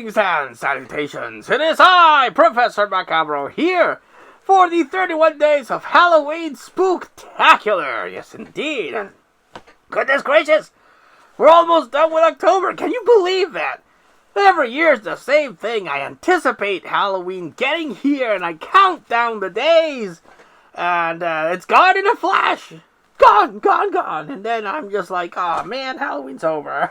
Greetings and salutations. It is I, Professor Macabro, here for the 31 days of Halloween Spook-Tacular. Yes, indeed. And goodness gracious, we're almost done with October. Can you believe that? Every year is the same thing. I anticipate Halloween getting here and I count down the days. And it's gone in a flash. Gone. And then I'm just like, oh man, Halloween's over.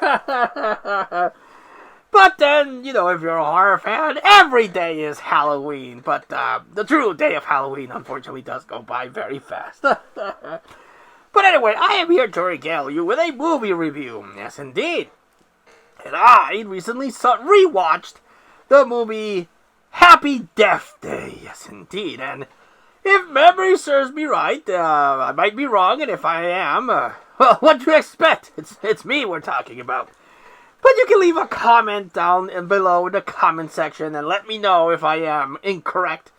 But then, you know, if you're a horror fan, every day is Halloween. But the true day of Halloween, unfortunately, does go by very fast. But anyway, I am here to regale you with a movie review. Yes, indeed. And I recently rewatched the movie Happy Death Day. Yes, indeed. And if memory serves me right, I might be wrong, and if I am, well, what do you expect? It's me we're talking about. But you can leave a comment down and below in the comment section and let me know if I am incorrect.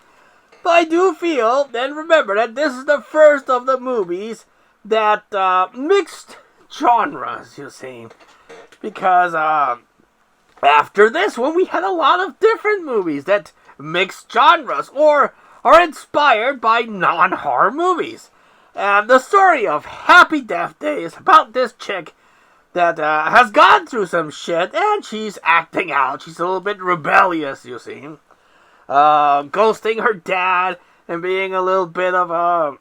But I do feel, then remember that this is the first of the movies that mixed genres, you see. Because after this one, we had a lot of different movies that mix genres or are inspired by non-horror movies. And the story of Happy Death Day is about this chick that has gone through some shit, and she's acting out. She's a little bit rebellious, you see. Ghosting her dad, and being a little bit of a,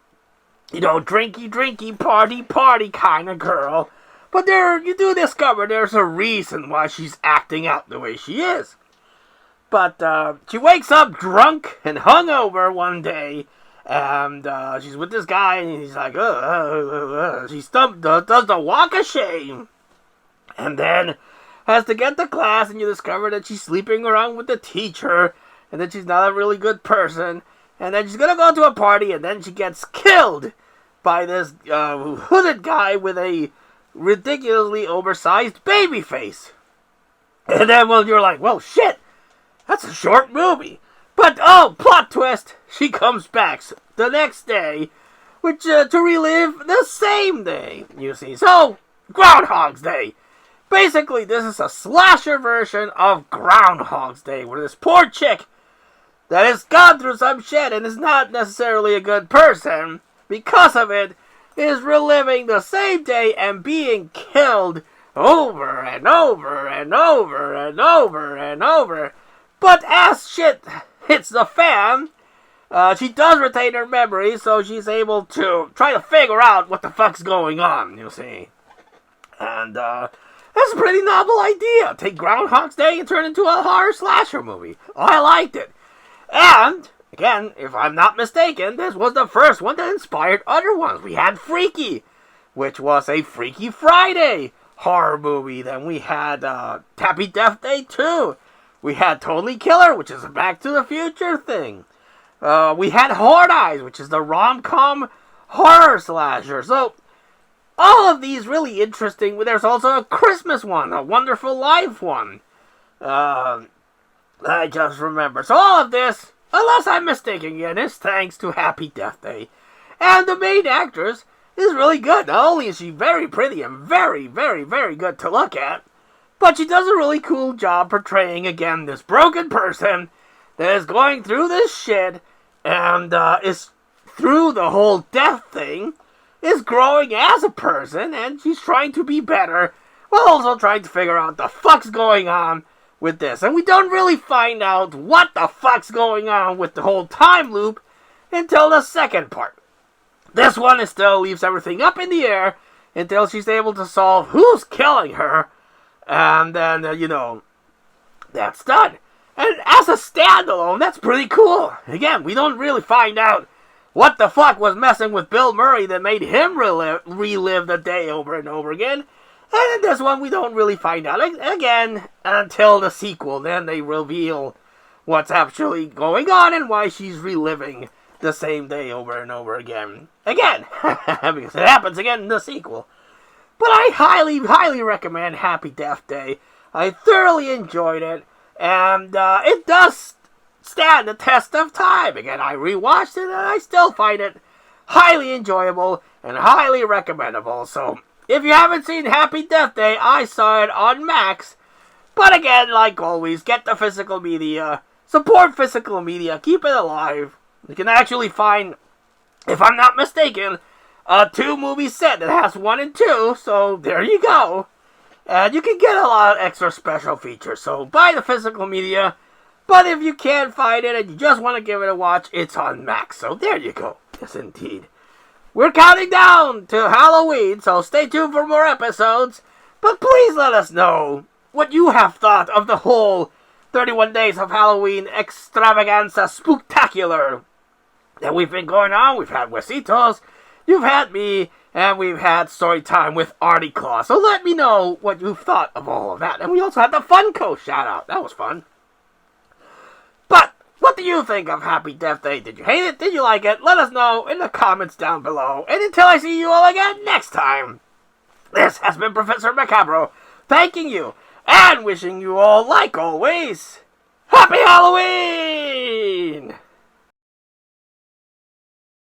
you know, drinky, party kind of girl. But you do discover there's a reason why she's acting out the way she is. But she wakes up drunk and hungover one day, and she's with this guy, and he's like, she does the walk of shame. And then has to get to class, and you discover that she's sleeping around with the teacher, and that she's not a really good person, and then she's gonna go to a party, and then she gets killed by this hooded guy with a ridiculously oversized baby face. And then, well, you're like, well, shit, that's a short movie. But, oh, plot twist, she comes back the next day, which to relive the same day, you see. So, Groundhog's Day. Basically, this is a slasher version of Groundhog's Day, where this poor chick that has gone through some shit and is not necessarily a good person, because of it, is reliving the same day and being killed over and over and over and over and over. But as shit hits the fan, she does retain her memory, so she's able to try to figure out what the fuck's going on, you see. And, that's a pretty novel idea. Take Groundhog's Day and turn it into a horror slasher movie. I liked it. And, again, if I'm not mistaken, this was the first one that inspired other ones. We had Freaky, which was a Freaky Friday horror movie. Then we had Happy Death Day 2. We had Totally Killer, which is a Back to the Future thing. We had Horde Eyes, which is the rom-com horror slasher. So, all of these really interesting. There's also a Christmas one, a Wonderful Life one. I just remember. So all of this, unless I'm mistaken again, is thanks to Happy Death Day. And the main actress is really good. Not only is she very pretty and very, very, very good to look at, but she does a really cool job portraying, again, this broken person that is going through this shit and is through the whole death thing, is growing as a person, and she's trying to be better, while also trying to figure out the fuck's going on with this. And we don't really find out what the fuck's going on with the whole time loop until the second part. This one still leaves everything up in the air until she's able to solve who's killing her, and then, you know, that's done. And as a standalone, that's pretty cool. Again, we don't really find out what the fuck was messing with Bill Murray that made him relive the day over and over again. And in this one, we don't really find out again until the sequel. Then they reveal what's actually going on and why she's reliving the same day over and over again. Again, because it happens again in the sequel. But I highly, highly recommend Happy Death Day. I thoroughly enjoyed it. And it does stand the test of time. Again, I rewatched it and I still find it highly enjoyable and highly recommendable. So, if you haven't seen Happy Death Day, I saw it on Max But again, like always, get the physical media. Support physical media. Keep it alive. You can actually find, if I'm not mistaken, a 2-movie set that has 1 and 2. So there you go. And you can get a lot of extra special features. So buy the physical media. But if you can't find it and you just want to give it a watch, it's on Max. So there you go. Yes, indeed. We're counting down to Halloween, so stay tuned for more episodes. But please let us know what you have thought of the whole 31 Days of Halloween extravaganza Spook-Tacular that we've been going on. We've had Wesitos, you've had me, and we've had story time with Artie Claw. So let me know what you've thought of all of that. And we also had the Funko shout out. That was fun. But what do you think of Happy Death Day? Did you hate it? Did you like it? Let us know in the comments down below. And until I see you all again next time, this has been Professor Macabro, thanking you and wishing you all, like always, Happy Halloween!